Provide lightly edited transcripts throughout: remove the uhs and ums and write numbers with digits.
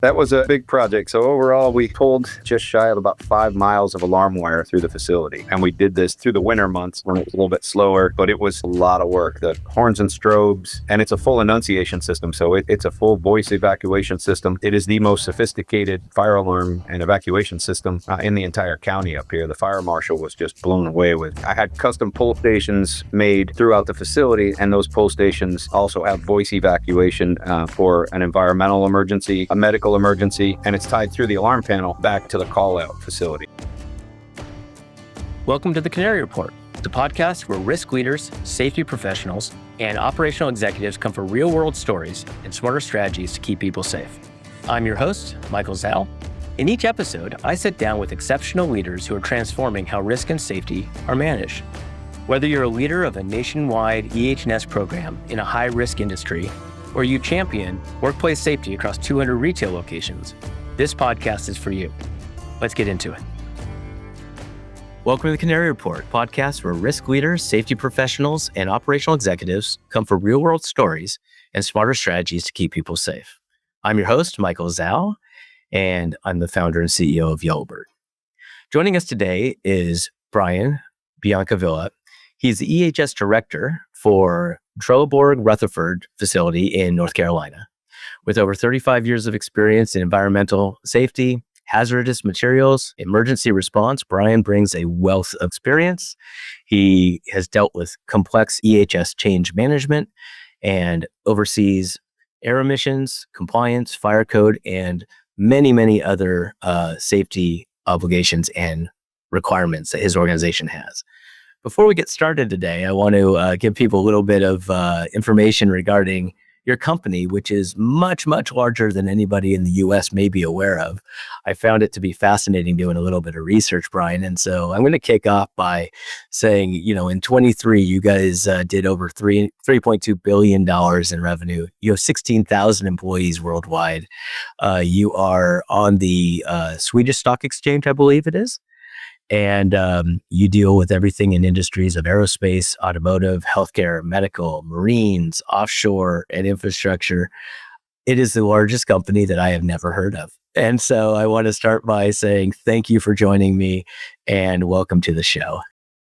That was a big project. So overall, we pulled just shy of about 5 miles of alarm wire through the facility. And we did this through the winter months when it was a little bit slower, but it was a lot of work. The horns and strobes, and it's a full enunciation system. So it's a full voice evacuation system. It is the most sophisticated fire alarm and evacuation system in the entire county up here. The fire marshal was just blown away with. I had custom pull stations made throughout the facility, and those pull stations also have voice evacuation for an environmental emergency, a medical emergency, and it's tied through the alarm panel back to the call-out facility. Welcome to the Canary Report, the podcast where risk leaders, safety professionals, and operational executives come for real-world stories and smarter strategies to keep people safe. I'm your host, Michael Zell. In each episode, I sit down with exceptional leaders who are transforming how risk and safety are managed. Whether you're a leader of a nationwide EH&S program in a high-risk industry, or you champion workplace safety across 200 retail locations, this podcast is for you. Let's get into it. Welcome to the Canary Report, podcast where risk leaders, safety professionals, and operational executives come for real-world stories and smarter strategies to keep people safe. I'm your host, Michael Zhao, and I'm the founder and CEO of Yellowbird. Joining us today is Brian Biancavilla. He's the EHS Director for Trelleborg Rutherford facility in North Carolina. With over 35 years of experience in environmental safety, hazardous materials, emergency response, Brian brings a wealth of experience. He has dealt with complex EHS change management and oversees air emissions, compliance, fire code, and many, many other safety obligations and requirements that his organization has. Before we get started today, I want to give people a little bit of information regarding your company, which is much, much larger than anybody in the U.S. may be aware of. I found it to be fascinating doing a little bit of research, Brian. And so I'm going to kick off by saying, in 23, you guys did over $3.2 billion in revenue. You have 16,000 employees worldwide. You are on the Swedish Stock Exchange, I believe it is. And you deal with everything in industries of aerospace, automotive, healthcare, medical, marines, offshore, and infrastructure. It is the largest company that I have never heard of. And so I want to start by saying thank you for joining me and welcome to the show.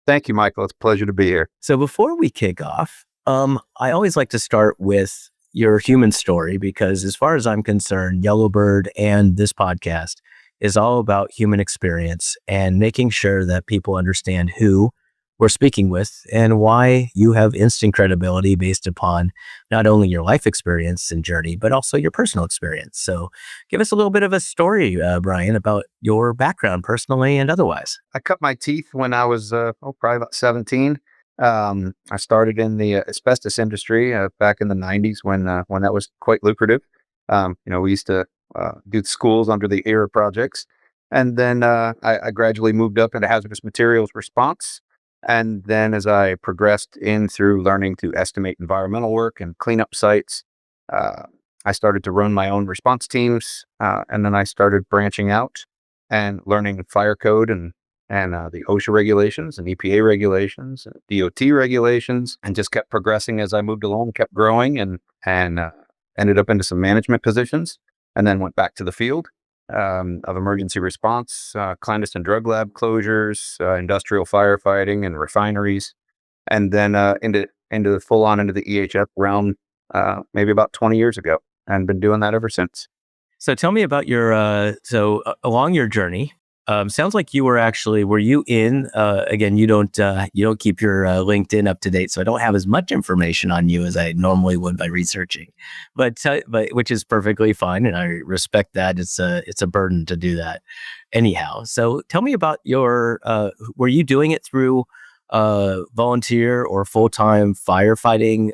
Thank you, Michael. It's a pleasure to be here. So before we kick off, I always like to start with your human story because as far as I'm concerned, Yellowbird and this podcast is all about human experience and making sure that people understand who we're speaking with and why you have instant credibility based upon not only your life experience and journey, but also your personal experience. So give us a little bit of a story, Brian, about your background personally and otherwise. I cut my teeth when I was probably about 17. I started in the asbestos industry back in the 90s when that was quite lucrative. We used to do schools under the ERA projects. And then I gradually moved up into hazardous materials response. And then as I progressed in through learning to estimate environmental work and clean up sites, I started to run my own response teams. And then I started branching out and learning fire code and the OSHA regulations and EPA regulations and DOT regulations, and just kept progressing as I moved along, kept growing and ended up into some management positions. And then went back to the field of emergency response, clandestine drug lab closures, industrial firefighting and refineries, and then into the full-on into the EHS realm maybe about 20 years ago, and been doing that ever since. So tell me about your, along your journey, sounds like you were you in, again, you don't keep your LinkedIn up to date, so I don't have as much information on you as I normally would by researching, but which is perfectly fine. And I respect that. It's a burden to do that anyhow. So tell me about your, were you doing it through volunteer or full-time firefighting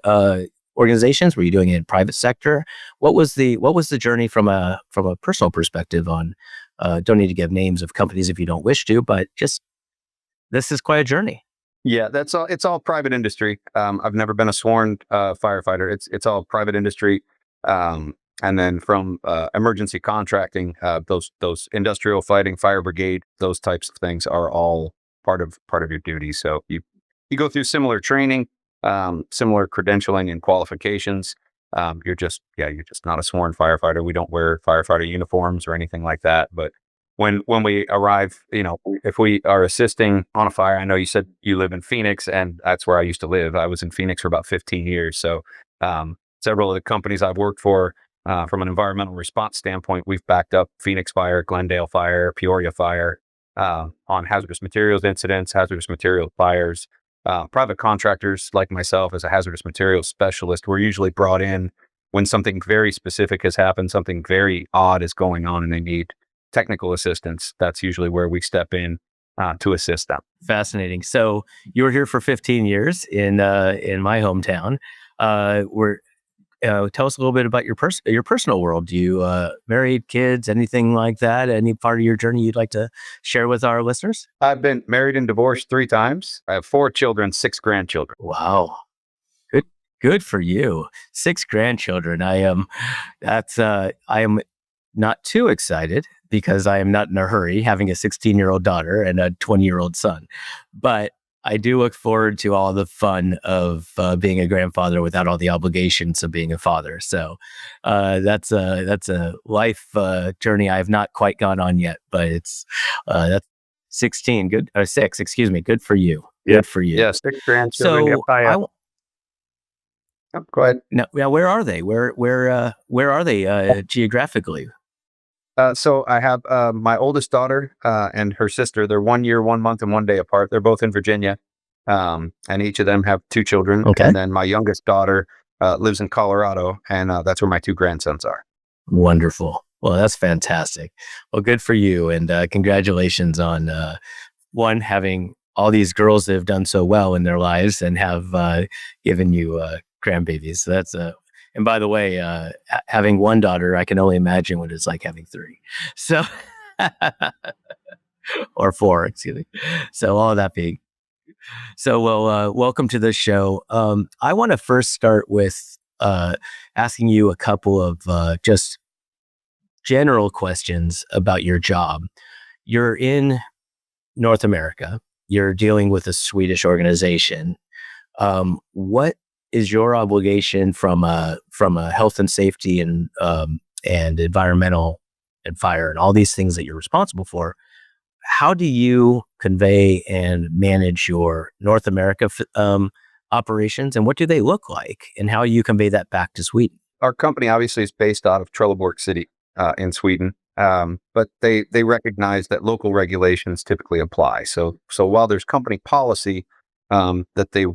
organizations? Were you doing it in private sector? What was the journey from a personal perspective on, don't need to give names of companies if you don't wish to, but just, this is quite a journey. Yeah, that's all. It's all private industry. I've never been a sworn firefighter. It's all private industry. And then from emergency contracting, those industrial fighting, fire brigade, those types of things are all part of your duty. So you go through similar training, similar credentialing and qualifications. you're just not a sworn firefighter. We don't wear firefighter uniforms or anything like that. But when we arrive, if we are assisting on a fire, I know you said you live in Phoenix, and that's where I used to live. I was in Phoenix for about 15 years. So several of the companies I've worked for, from an environmental response standpoint, we've backed up Phoenix Fire, Glendale Fire, Peoria Fire, on hazardous materials incidents, hazardous material fires. Private contractors like myself, as a hazardous materials specialist, we're usually brought in when something very specific has happened, something very odd is going on, and they need technical assistance. That's usually where we step in to assist them. Fascinating. So you were here for 15 years in my hometown. Tell us a little bit about your personal world. Do you married, kids, anything like that? Any part of your journey you'd like to share with our listeners? I've been married and divorced 3 times. I have 4 children, 6 grandchildren. Wow. Good for you. 6 grandchildren. I am not too excited because I am not in a hurry, having a 16-year-old daughter and a 20-year-old son. But I do look forward to all the fun of being a grandfather without all the obligations of being a father. So that's a life journey I have not quite gone on yet, but that's 16. Good, 6. Excuse me. Good for you. Yeah. Good for you. Yeah, 6 grandchildren. So Go ahead. now, where are they? Where are they geographically? So I have my oldest daughter and her sister. They're 1 year, 1 month, and 1 day apart. They're both in Virginia, and each of them have 2 children. Okay. And then my youngest daughter lives in Colorado, and that's where my 2 grandsons are. Wonderful. Well, that's fantastic. Well, good for you, and congratulations on one, having all these girls that have done so well in their lives and have given you grandbabies. So that's and by the way, having 1 daughter, I can only imagine what it's like having 3. So, or 4, excuse me. So all of that being. So, well, welcome to the show. I want to first start with asking you a couple of just general questions about your job. You're in North America. You're dealing with a Swedish organization. What is your obligation from a health and safety and environmental and fire and all these things that you're responsible for? How do you convey and manage your North America operations, and what do they look like, and how you convey that back to Sweden? Our company obviously is based out of Trelleborg City in Sweden, but they recognize that local regulations typically apply. So while there's company policy that they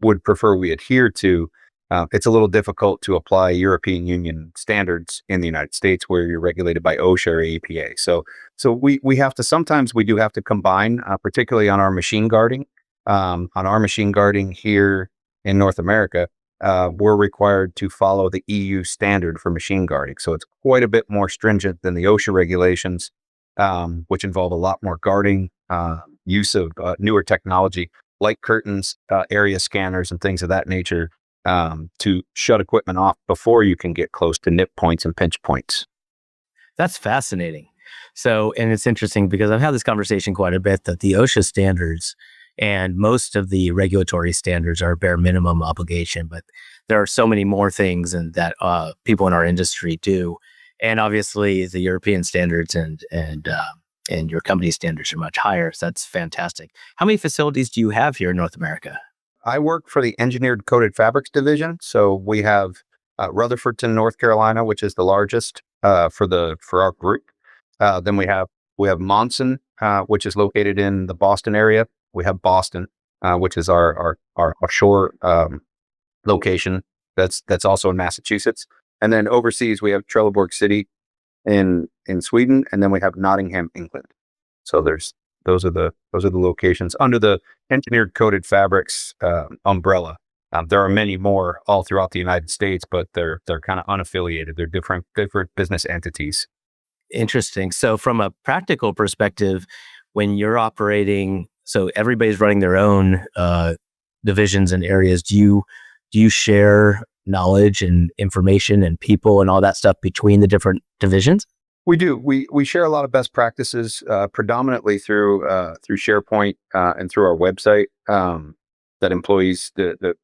would prefer we adhere to, it's a little difficult to apply European Union standards in the United States where you're regulated by OSHA or EPA. So we have to, sometimes we do have to combine, particularly on our machine guarding. On our machine guarding here in North America, we're required to follow the EU standard for machine guarding. So it's quite a bit more stringent than the OSHA regulations, which involve a lot more guarding, use of newer technology like curtains, area scanners, and things of that nature, to shut equipment off before you can get close to nip points and pinch points. That's fascinating. So, and it's interesting because I've had this conversation quite a bit that the OSHA standards and most of the regulatory standards are bare minimum obligation, but there are so many more things and that people in our industry do. And obviously the European standards and your company standards are much higher. So that's fantastic. How many facilities do you have here in North America? I work for the Engineered Coated Fabrics division. So we have Rutherfordton, North Carolina, which is the largest for our group. Then we have Monson, which is located in the Boston area. We have Boston, which is our offshore location. That's also in Massachusetts. And then overseas we have Trelleborg City in Sweden, and then we have Nottingham, England. So those are the locations under the Engineered Coated Fabrics umbrella. There are many more all throughout the United States, but they're kind of unaffiliated. They're different business entities. Interesting. So from a practical perspective, when you're operating, so everybody's running their own divisions and areas, do you share knowledge and information and people and all that stuff between the different divisions? We do. We share a lot of best practices, predominantly through SharePoint and through our website. that employees,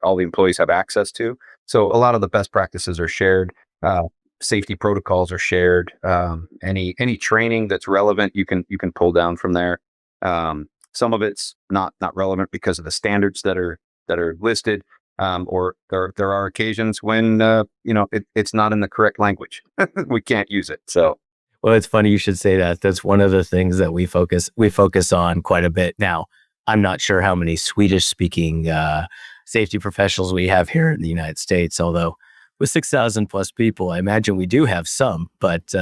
all the employees have access to. So a lot of the best practices are shared. Safety protocols are shared. Any training that's relevant, you can pull down from there. Some of it's not relevant because of the standards that are listed, or there are occasions when it's not in the correct language. We can't use it. So Well, it's funny you should say that. That's one of the things that we focus on quite a bit now. I'm not sure how many Swedish speaking safety professionals we have here in the United States, although with 6,000 plus people, I imagine we do have some, but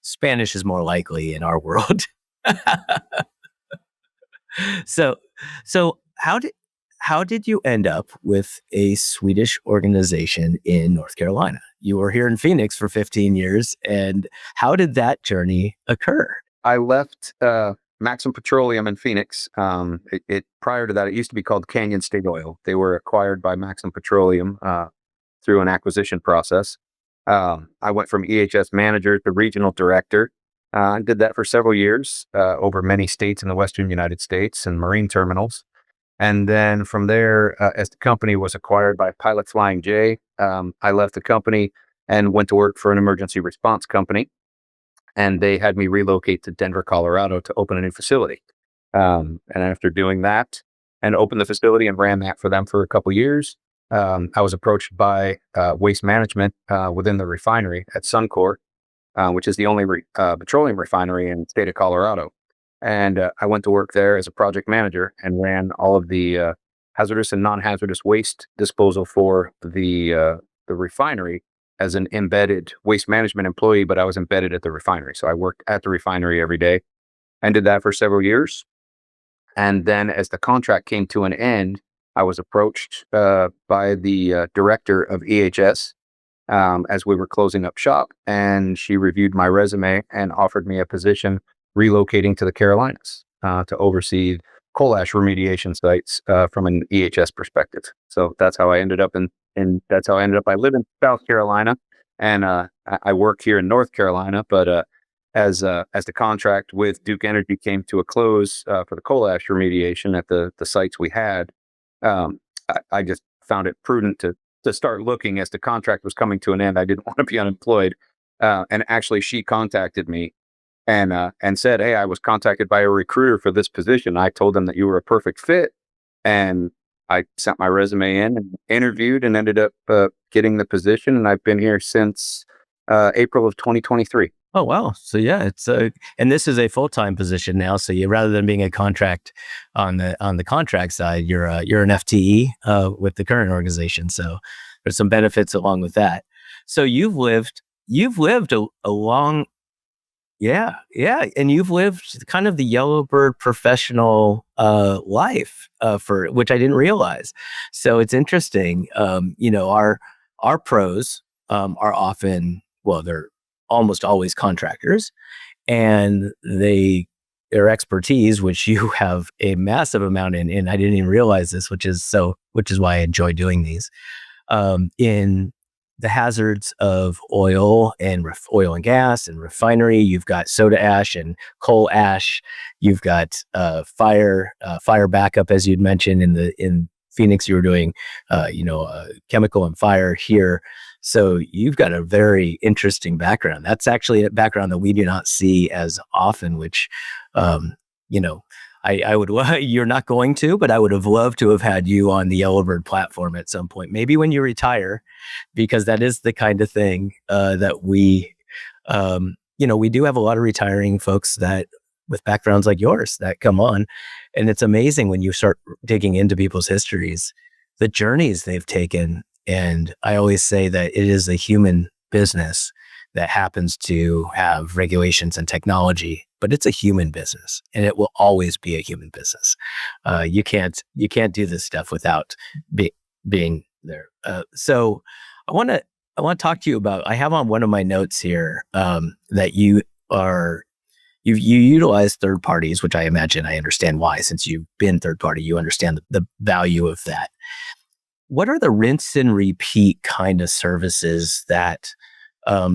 Spanish is more likely in our world. So, so how did you end up with a Swedish organization in North Carolina? You were here in Phoenix for 15 years, and how did that journey occur? I left Maxim Petroleum in Phoenix. Prior to that, it used to be called Canyon State Oil. They were acquired by Maxim Petroleum through an acquisition process. I went from EHS manager to regional director. I did that for several years over many states in the Western United States and marine terminals. And then from there, as the company was acquired by Pilot Flying J, I left the company and went to work for an emergency response company. And they had me relocate to Denver, Colorado to open a new facility. And after doing that and opened the facility and ran that for them for a couple years, I was approached by Waste Management within the refinery at Suncor, which is the only petroleum refinery in the state of Colorado. And I went to work there as a project manager and ran all of the hazardous and non-hazardous waste disposal for the refinery as an embedded waste management employee, but I was embedded at the refinery. So I worked at the refinery every day and did that for several years. And then as the contract came to an end, I was approached by the director of EHS as we were closing up shop, and she reviewed my resume and offered me a position relocating to the Carolinas to oversee coal ash remediation sites from an EHS perspective. So that's how I ended up I live in South Carolina, and I work here in North Carolina. But as the contract with Duke Energy came to a close for the coal ash remediation at the sites we had, I just found it prudent to start looking as the contract was coming to an end. I didn't want to be unemployed, and actually, she contacted me and said, "Hey, I was contacted by a recruiter for this position. I told them that you were a perfect fit." And I sent my resume in and interviewed and ended up getting the position. And I've been here since April of 2023. Oh, wow. So yeah, and this is a full-time position now. So you, rather than being a contract on the contract side, you're an FTE with the current organization. So there's some benefits along with that. So you've lived a long, yeah, and you've lived kind of the Yellowbird professional life for which I didn't realize. So it's interesting. Our pros are often, well, they're almost always contractors, and their expertise, which you have a massive amount in, and I didn't even realize this, which is why I enjoy doing these, in the hazards of oil and gas and refinery. You've got soda ash and coal ash. You've got fire backup, as you'd mentioned in Phoenix. You were doing chemical and fire here. So you've got a very interesting background. That's actually a background that we do not see as often, which, I would, you're not going to, but I would have loved to have had you on the Yellowbird platform at some point, maybe when you retire, because that is the kind of thing that we do have a lot of retiring folks that with backgrounds like yours that come on. And it's amazing when you start digging into people's histories, the journeys they've taken. And I always say that it is a human business that happens to have regulations and technology, but it's a human business, and it will always be a human business. You can't do this stuff without being there. So I want to talk to you about. I have on one of my notes here that you utilize third parties, which I imagine I understand why, since you've been third party, you understand the value of that. What are the rinse and repeat kind of services that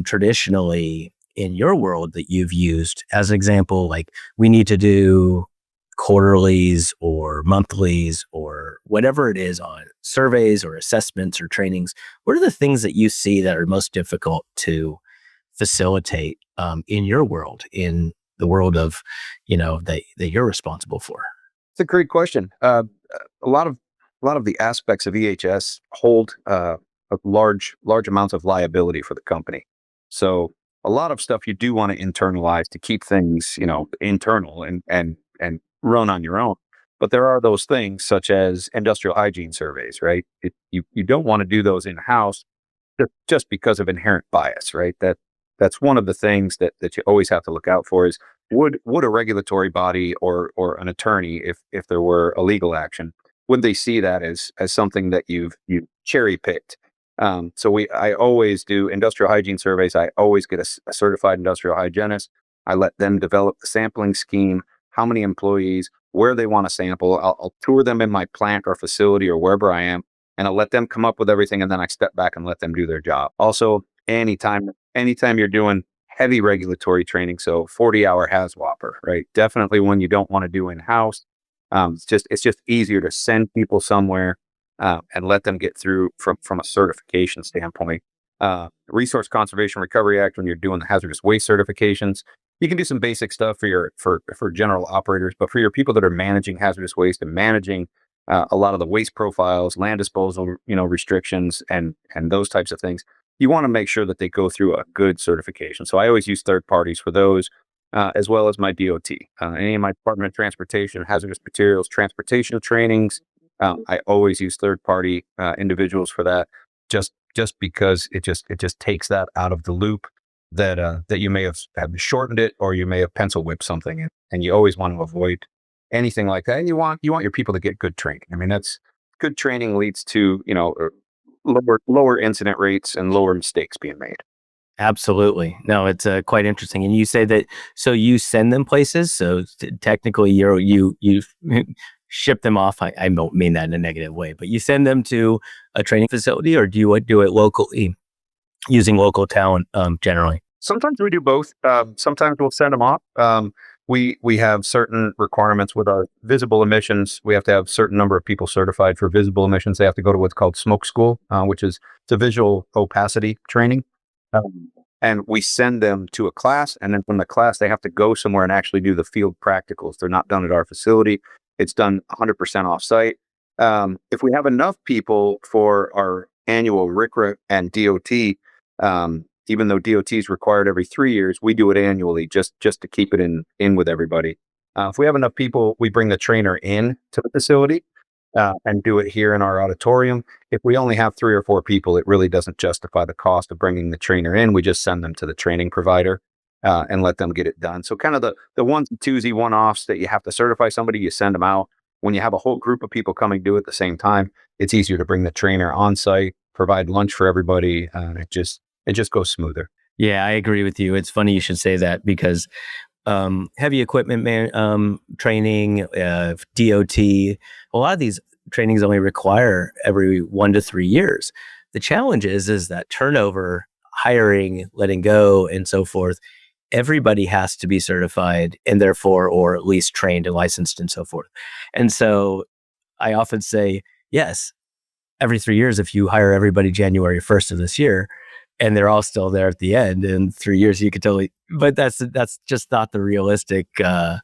traditionally in your world that you've used? As an example, like we need to do quarterlies or monthlies or whatever it is on surveys or assessments or trainings, what are the things that you see that are most difficult to facilitate in your world, in the world of, that you're responsible for? It's a great question. A lot of the aspects of EHS hold a large amounts of liability for the company. So a lot of stuff you do want to internalize to keep things, internal and run on your own. But there are those things such as industrial hygiene surveys, right? You don't want to do those in house just because of inherent bias, right? That's one of the things that you always have to look out for is would a regulatory body or an attorney, if there were a legal action, would they see that as something that you've cherry picked? I always do industrial hygiene surveys. I always get a certified industrial hygienist. I let them develop the sampling scheme, how many employees, where they want to sample. I'll tour them in my plant or facility or wherever I am, and I'll let them come up with everything, and then I step back and let them do their job. Also, anytime you're doing heavy regulatory training, so 40-hour HAZWOPer, right? Definitely one you don't want to do in-house. It's just easier to send people somewhere and let them get through from a certification standpoint. Resource Conservation Recovery Act, when you're doing the hazardous waste certifications, you can do some basic stuff for general operators, but for your people that are managing hazardous waste and managing a lot of the waste profiles, land disposal, restrictions, and those types of things, you want to make sure that they go through a good certification. So I always use third parties for those, as well as my DOT. Any of my Department of Transportation, hazardous materials, transportation trainings, I always use third party individuals for that, just because it just takes that out of the loop that you may have shortened it, or you may have pencil whipped something, and you always want to avoid anything like that. And you want your people to get good training. I mean, that's good training leads to lower incident rates and lower mistakes being made. Absolutely. No, it's quite interesting. And you say that, so you send them places. So technically you ship them off. I don't mean that in a negative way, but you send them to a training facility, or do you do it locally using local talent generally? Sometimes we do both. Sometimes we'll send them off. We have certain requirements with our visible emissions. We have to have a certain number of people certified for visible emissions. They have to go to what's called smoke school, which is the visual opacity training. And we send them to a class, and then from the class, they have to go somewhere and actually do the field practicals. They're not done at our facility. It's done 100% off-site. If we have enough people for our annual RCRA and DOT, even though DOT is required every 3 years, we do it annually just to keep it in with everybody. If we have enough people, we bring the trainer in to the facility and do it here in our auditorium. If we only have 3 or 4 people, it really doesn't justify the cost of bringing the trainer in. We just send them to the training provider and let them get it done. So kind of the onesie twosie one-offs that you have to certify somebody, you send them out. When you have a whole group of people coming do it at the same time, it's easier to bring the trainer on site, provide lunch for everybody. It just goes smoother. Yeah, I agree with you. It's funny you should say that, because heavy equipment training, DOT, a lot of these trainings only require every 1 to 3 years. The challenge is that turnover, hiring, letting go, and so forth. Everybody has to be certified, and therefore, or at least trained and licensed and so forth. And so I often say, yes, every 3 years, if you hire everybody January 1st of this year, and they're all still there at the end, in 3 years, you could totally, but that's just not the realistic, that's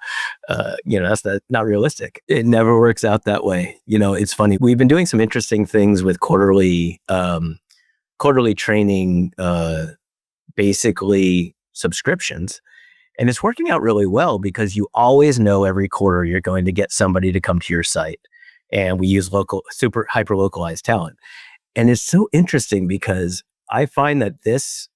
not realistic. It never works out that way. It's funny. We've been doing some interesting things with quarterly training, basically subscriptions. And it's working out really well, because you always know every quarter you're going to get somebody to come to your site. And we use local, super hyper localized talent. And it's so interesting, because I find that this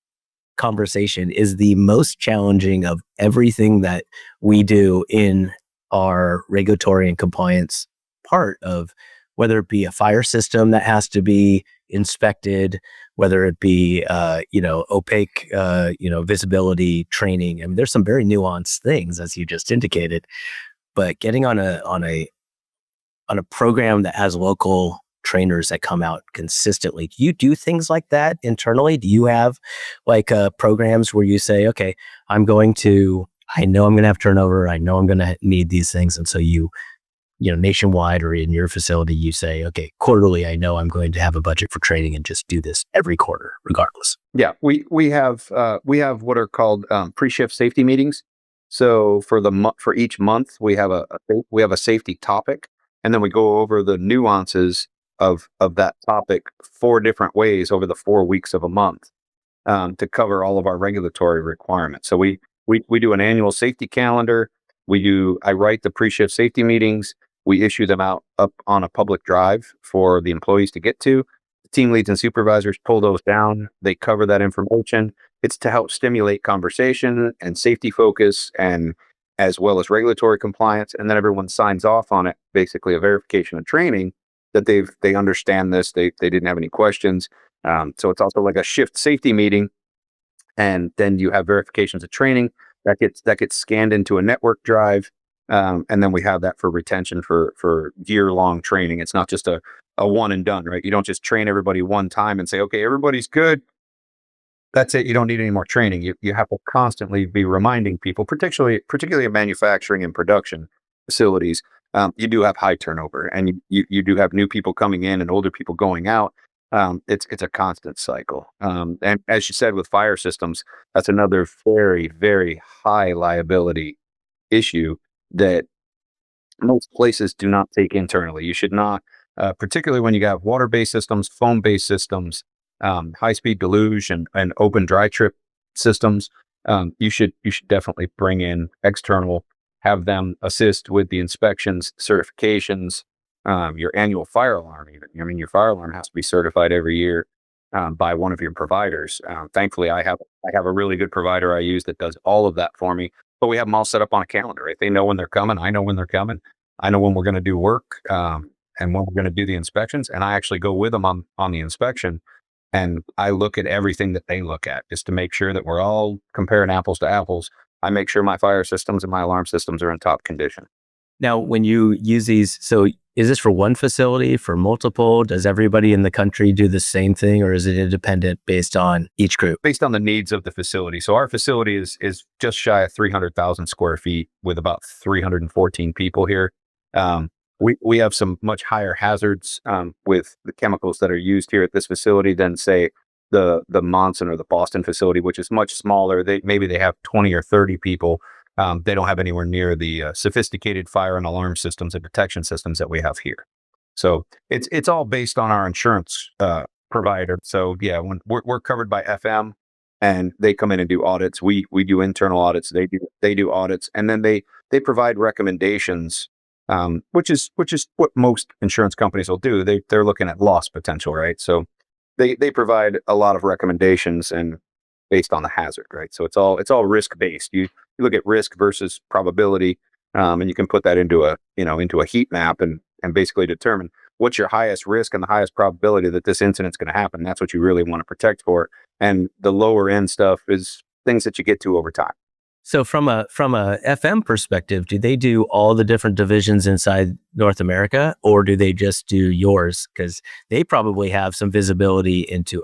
conversation is the most challenging of everything that we do in our regulatory and compliance part of, whether it be a fire system that has to be inspected, whether it be opaque visibility training. I mean, there's some very nuanced things, as you just indicated, but getting on a program that has local trainers that come out consistently. Do you do things like that internally? Do you have programs where you say, okay, I'm going to I know I'm going to have turnover. I know I'm going to need these things. And so nationwide or in your facility, you say, okay, quarterly, I know I'm going to have a budget for training and just do this every quarter, regardless. Yeah, we have what are called pre-shift safety meetings. So for each month, we have a safety topic, and then we go over the nuances of that topic 4 different ways over the 4 weeks of a month, to cover all of our regulatory requirements. So we do an annual safety calendar. I write the pre-shift safety meetings. We issue them out up on a public drive for the employees to get to. The team leads and supervisors pull those down. They cover that information. It's to help stimulate conversation and safety focus, and as well as regulatory compliance. And then everyone signs off on it, basically a verification of training that they understand this. They didn't have any questions. So it's also like a shift safety meeting, and then you have verifications of training that gets scanned into a network drive, and then we have that for retention for year long training. It's not just a one and done, right? You don't just train everybody one time and say, okay, everybody's good. That's it. You don't need any more training. You have to constantly be reminding people, particularly in manufacturing and production facilities. You do have high turnover, and you do have new people coming in and older people going out. It's a constant cycle. And as you said, with fire systems, that's another very, very high liability issue that most places do not take internally. You should not, particularly when you got water-based systems, foam-based systems, high-speed deluge, and open dry trip systems. You should definitely bring in external, have them assist with the inspections, certifications, your annual fire alarm. Even, I mean, your fire alarm has to be certified every year by one of your providers. Thankfully, I have a really good provider I use that does all of that for me. But we have them all set up on a calendar, right? They know when they're coming. I know when they're coming. I know when we're going to do work, and when we're going to do the inspections. And I actually go with them on the inspection, and I look at everything that they look at just to make sure that we're all comparing apples to apples. I make sure my fire systems and my alarm systems are in top condition. Now, when you use these, so is this for one facility, for multiple? Does everybody in the country do the same thing, or is it independent based on each group? Based on the needs of the facility. So our facility is just shy of 300,000 square feet with about 314 people here. We have some much higher hazards with the chemicals that are used here at this facility than, say, the Monson or the Boston facility, which is much smaller. They have 20 or 30 people. They don't have anywhere near the sophisticated fire and alarm systems and detection systems that we have here. So it's all based on our insurance provider. So yeah, when we're covered by FM, and they come in and do audits. We do internal audits. They do audits, and then they provide recommendations, which is what most insurance companies will do. They're looking at loss potential, right? So they provide a lot of recommendations and based on the hazard, right? So it's all risk based. You look at risk versus probability, and you can put that into a heat map and basically determine what's your highest risk and the highest probability that this incident's going to happen. That's what you really want to protect for. And the lower end stuff is things that you get to over time. So from a FM perspective, do they do all the different divisions inside North America, or do they just do yours? Because they probably have some visibility into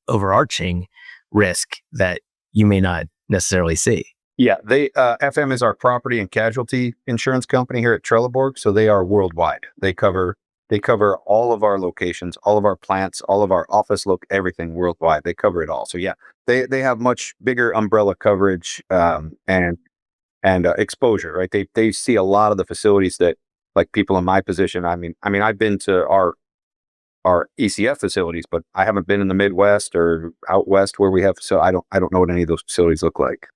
overarching risk that you may not necessarily see. Yeah, FM is our property and casualty insurance company here at Trelleborg, so they are worldwide. They cover all of our locations, all of our plants, all of our everything worldwide. They cover it all. So yeah, they have much bigger umbrella coverage, and exposure, right? They see a lot of the facilities that, like, people in my position. I mean, I've been to our ECF facilities, but I haven't been in the Midwest or out west where we have. So I don't know what any of those facilities look like.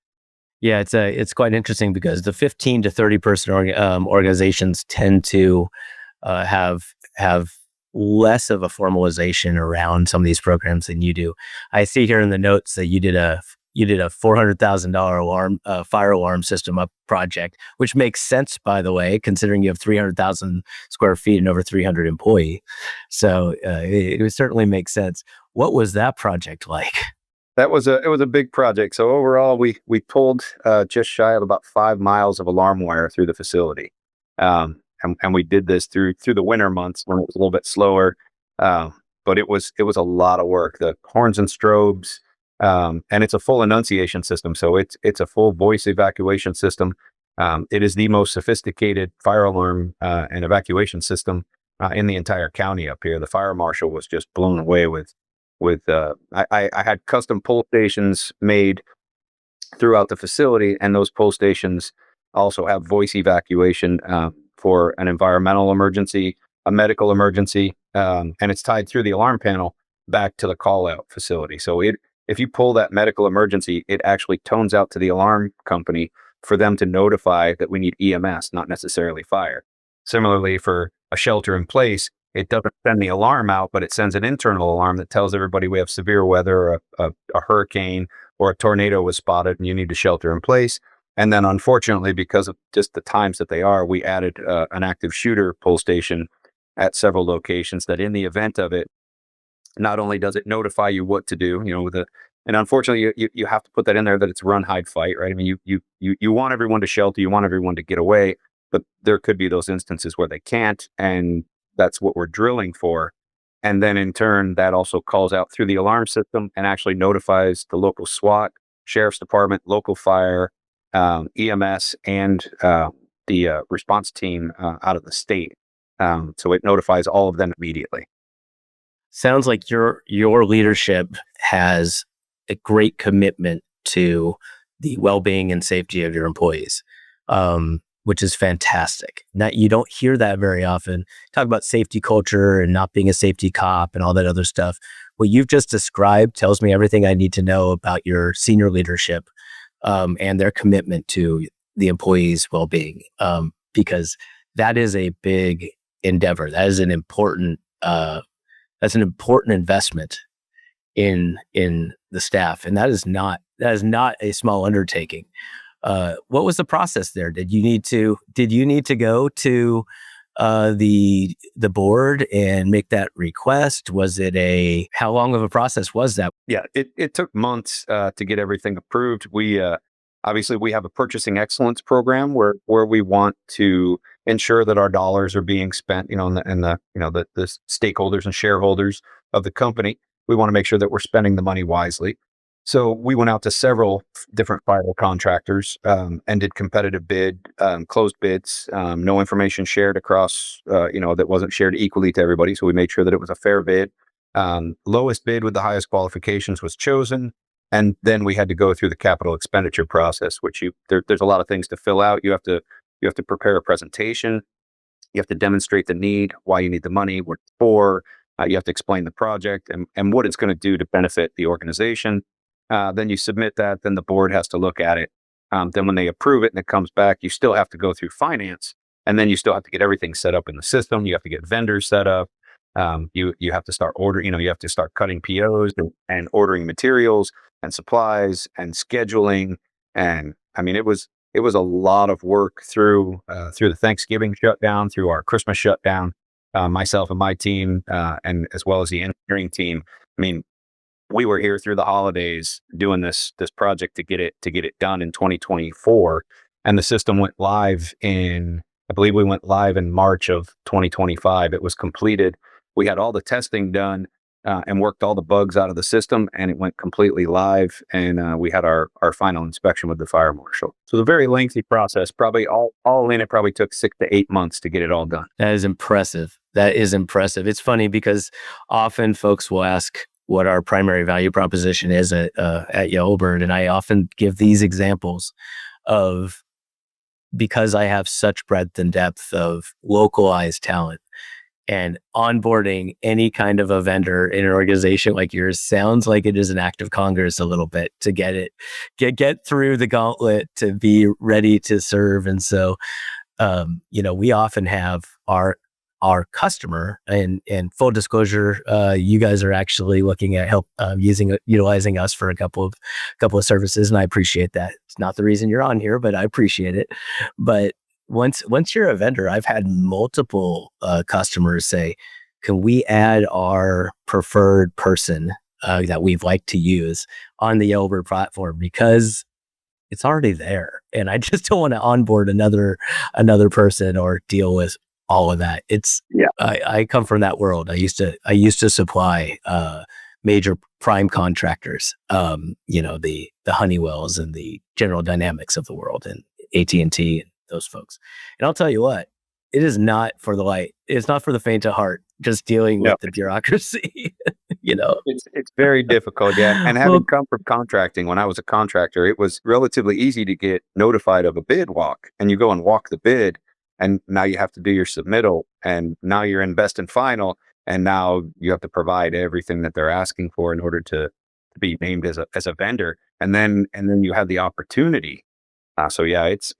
Yeah, it's quite interesting because the 15 to 30 person organizations tend to have less of a formalization around some of these programs than you do. I see here in the notes that you did a $400,000 alarm fire alarm system up project, which makes sense, by the way, considering you have 300,000 square feet and over 300 employees. So it certainly makes sense. What was that project like? It was a big project. So overall, we pulled just shy of about 5 miles of alarm wire through the facility, and we did this through the winter months when it was a little bit slower. But it was a lot of work. The horns and strobes, And it's a full enunciation system. So it's a full voice evacuation system. It is the most sophisticated fire alarm and evacuation system in the entire county up here. The fire marshal was just blown away I had custom pull stations made throughout the facility, and those pull stations also have voice evacuation for an environmental emergency, a medical emergency, and it's tied through the alarm panel back to the call out facility. So if you pull that medical emergency, it actually tones out to the alarm company for them to notify that we need EMS, not necessarily fire. Similarly, for a shelter in place, it doesn't send the alarm out, but it sends an internal alarm that tells everybody we have severe weather, a hurricane, or a tornado was spotted and you need to shelter in place. And then unfortunately, because of just the times that they are, we added an active shooter pull station at several locations that in the event of it, not only does it notify you what to do, and unfortunately you have to put that in there that it's run, hide, fight, right? I mean, you want everyone to shelter, you want everyone to get away, but there could be those instances where they can't. And that's what we're drilling for. And then in turn, that also calls out through the alarm system and actually notifies the local SWAT, sheriff's department, local fire, EMS, and the response team out of the state. So it notifies all of them immediately. Sounds like your leadership has a great commitment to the well-being and safety of your employees, which is fantastic. Now, you don't hear that very often. Talk about safety culture and not being a safety cop and all that other stuff. What you've just described tells me everything I need to know about your senior leadership and their commitment to the employees' well-being, because that is a big endeavor. That is an important investment in the staff, and that is not a small undertaking. What was the process there? Did you need to go to the board and make that request? How long of a process was that? Yeah, it took months to get everything approved. We obviously we have a purchasing excellence program where we want to ensure that our dollars are being spent, and the stakeholders and shareholders of the company. We want to make sure that we're spending the money wisely. So we went out to several different fire contractors and did competitive bid, closed bids, no information shared across, that wasn't shared equally to everybody. So we made sure that it was a fair bid. Lowest bid with the highest qualifications was chosen. And then we had to go through the capital expenditure process, which there's a lot of things to fill out. You have to prepare a presentation. You have to demonstrate the need, why you need the money, what it's for. You have to explain the project and what it's going to do to benefit the organization. Then you submit that. Then the board has to look at it. Then when they approve it and it comes back, you still have to go through finance. And then you still have to get everything set up in the system. You have to get vendors set up. You have to start ordering, you have to start cutting POs and ordering materials and supplies and scheduling. And I mean, it was a lot of work through the Thanksgiving shutdown, through our Christmas shutdown, myself and my team, and as well as the engineering team. I mean, we were here through the holidays doing this project to get it done in 2024. And the system went live I believe we went live in March of 2025. It was completed. We had all the testing done and worked all the bugs out of the system, and it went completely live. And we had our final inspection with the fire marshal. So the very lengthy process, probably all in, it probably took 6 to 8 months to get it all done. That is impressive. It's funny because often folks will ask what our primary value proposition is at Yellowbird, and I often give these examples of, because I have such breadth and depth of localized talent, and onboarding any kind of a vendor in an organization like yours sounds like it is an act of Congress a little bit to get through the gauntlet to be ready to serve. And so, we often have our customer, and full disclosure, you guys are actually looking at help utilizing us for a couple of services, and I appreciate that. It's not the reason you're on here, but I appreciate it. But once you're a vendor, I've had multiple customers say, "Can we add our preferred person that we've liked to use on the Yellowbird platform, because it's already there, and I just don't want to onboard another person or deal with all of that." I come from that world. I used to supply major prime contractors, the Honeywells and the General Dynamics of the world and AT&T and those folks. And I'll tell you what, it is not for the light. It's not for the faint of heart, just dealing No, with the bureaucracy, you know. it's very difficult. Yeah. And Well, having come from contracting, when I was a contractor, it was relatively easy to get notified of a bid walk, and you go and walk the bid, and now you have to do your submittal, and now you're in best and final, and now you have to provide everything that they're asking for in order to be named as a vendor, and then you have the opportunity. So yeah, it's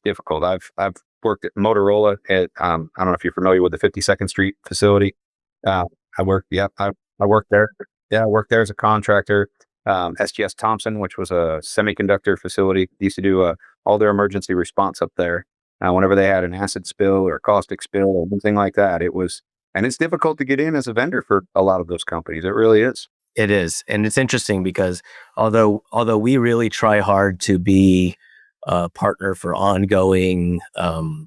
difficult. I've worked at Motorola at I don't know if you're familiar with the 52nd Street facility. Uh, I worked there. Yeah, I worked there as a contractor. SGS Thompson, which was a semiconductor facility, used to do all their emergency response up there. Whenever they had an acid spill or a caustic spill or anything like that, and it's difficult to get in as a vendor for a lot of those companies. It really is. it is, and it's interesting because although we really try hard to be a partner for ongoing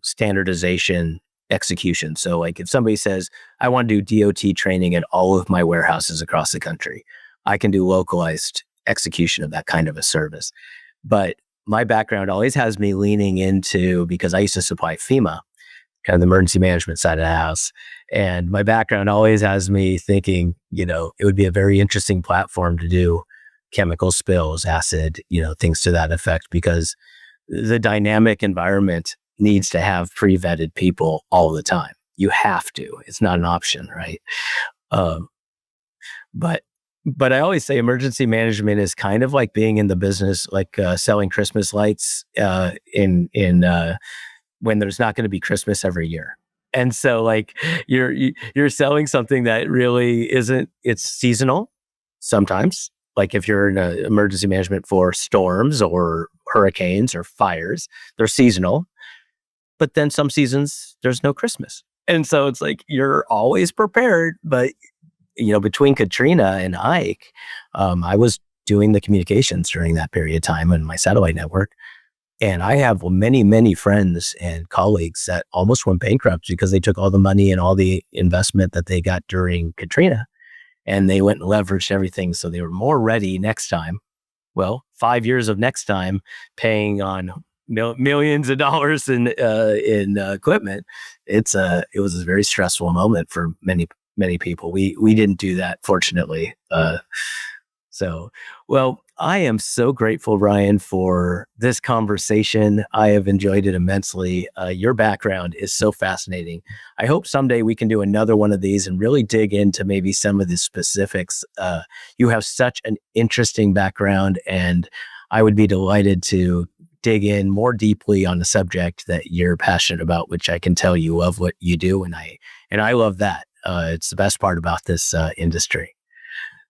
standardization execution. So, like if somebody says, "I want to do DOT training at all of my warehouses across the country," I can do localized execution of that kind of a service. But my background always has me leaning into, because I used to supply FEMA, kind of the emergency management side of the house. And my background always has me thinking, it would be a very interesting platform to do chemical spills, acid, things to that effect, because the dynamic environment needs to have pre-vetted people all the time. You have to. It's not an option, right? Um, but but I always say emergency management is kind of like being in the business, like selling Christmas lights in when there's not going to be Christmas every year. And so like you're selling something that really isn't, it's seasonal sometimes. Like if you're in a emergency management for storms or hurricanes or fires, they're seasonal. But then some seasons there's no Christmas. And so it's like you're always prepared. But between Katrina and Ike, I was doing the communications during that period of time in my satellite network. And I have many, many friends and colleagues that almost went bankrupt because they took all the money and all the investment that they got during Katrina, and they went and leveraged everything. So they were more ready next time. Well, 5 years of next time paying on millions of dollars in equipment. It was a very stressful moment for many people. We didn't do that, fortunately. Well, I am so grateful, Ryan, for this conversation. I have enjoyed it immensely. Your background is so fascinating. I hope someday we can do another one of these and really dig into maybe some of the specifics. You have such an interesting background, and I would be delighted to dig in more deeply on the subject that you're passionate about, which I can tell you love what you do, and I love that. It's the best part about this industry.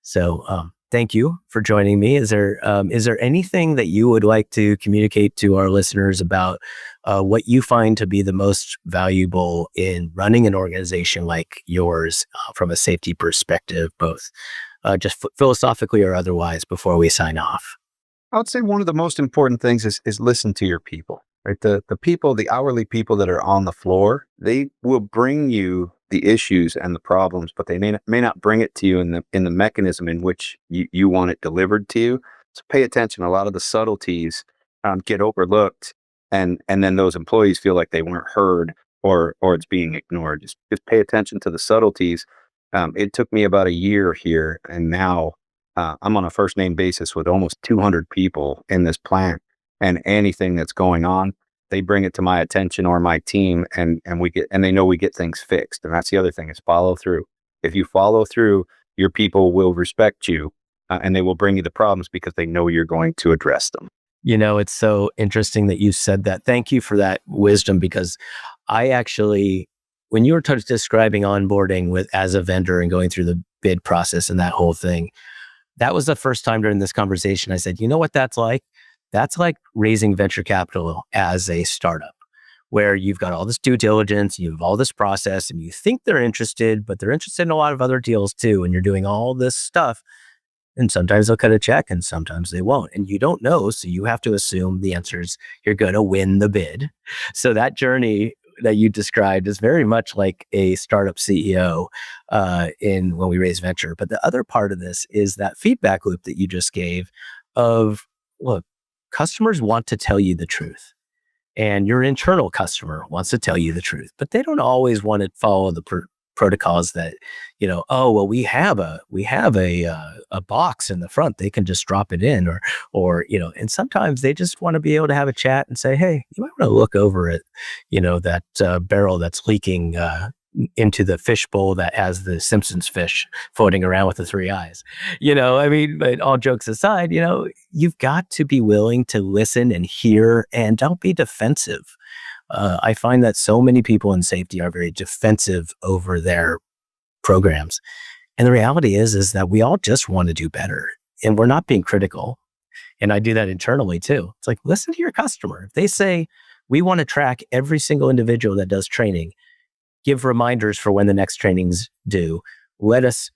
So thank you for joining me. Is there anything that you would like to communicate to our listeners about what you find to be the most valuable in running an organization like yours from a safety perspective, both just philosophically or otherwise, before we sign off? I would say one of the most important things is listen to your people, right? The people, the hourly people that are on the floor, they will bring you the issues and the problems, but they may not bring it to you in the mechanism in which you want it delivered to you. So pay attention. A lot of the subtleties get overlooked, and then those employees feel like they weren't heard, or it's being ignored. Just pay attention to the subtleties. It took me about a year here, and now I'm on a first name basis with almost 200 people in this plant, and anything that's going on, they bring it to my attention or my team, and they know we get things fixed. And that's the other thing, is follow through. If you follow through, your people will respect you, and they will bring you the problems because they know you're going to address them. It's so interesting that you said that. Thank you for that wisdom, because I actually, when you were describing onboarding as a vendor and going through the bid process and that whole thing, that was the first time during this conversation I said, you know what that's like? That's like raising venture capital as a startup, where you've got all this due diligence, you have all this process, and you think they're interested, but they're interested in a lot of other deals too. And you're doing all this stuff. And sometimes they'll cut a check and sometimes they won't. And you don't know. So you have to assume the answer is you're going to win the bid. So that journey that you described is very much like a startup CEO in when we raise venture. But the other part of this is that feedback loop that you just gave of, look, customers want to tell you the truth. And your internal customer wants to tell you the truth, but they don't always want to follow the protocols that, oh, well, we have a box in the front. They can just drop it in or, and sometimes they just want to be able to have a chat and say, hey, you might want to look over at, that barrel that's leaking into the fish bowl that has the Simpsons fish floating around with the three eyes. But all jokes aside, you've got to be willing to listen and hear and don't be defensive. I find that so many people in safety are very defensive over their programs. And the reality is that we all just want to do better and we're not being critical. And I do that internally too. It's like, listen to your customer. If they say, we want to track every single individual that does training, give reminders for when the next training's due. Let us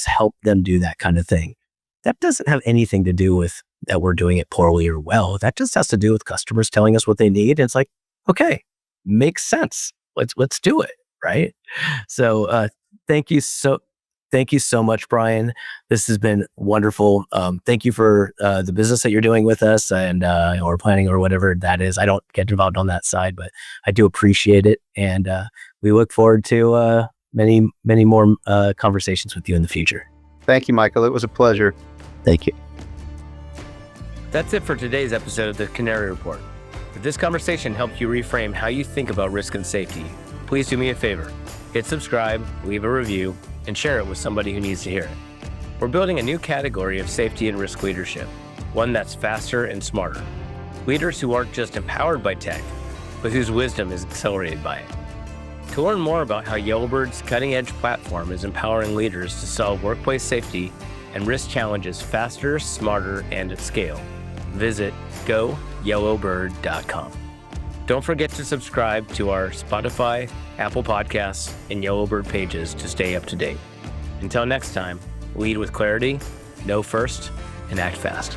help them do that kind of thing. That doesn't have anything to do with that we're doing it poorly or well. That just has to do with customers telling us what they need. And it's like, okay, makes sense. Let's do it, right? So thank you so much, Brian. This has been wonderful. Thank you for the business that you're doing with us and or planning or whatever that is. I don't get involved on that side, but I do appreciate it. And we look forward to many, many more conversations with you in the future. Thank you, Michael. It was a pleasure. Thank you. That's it for today's episode of the Canary Report. If this conversation helped you reframe how you think about risk and safety, please do me a favor. Hit subscribe, leave a review, and share it with somebody who needs to hear it. We're building a new category of safety and risk leadership, one that's faster and smarter. Leaders who aren't just empowered by tech, but whose wisdom is accelerated by it. To learn more about how Yellowbird's cutting-edge platform is empowering leaders to solve workplace safety and risk challenges faster, smarter, and at scale, visit goyellowbird.com. Don't forget to subscribe to our Spotify, Apple Podcasts, and Yellowbird pages to stay up to date. Until next time, lead with clarity, know first, and act fast.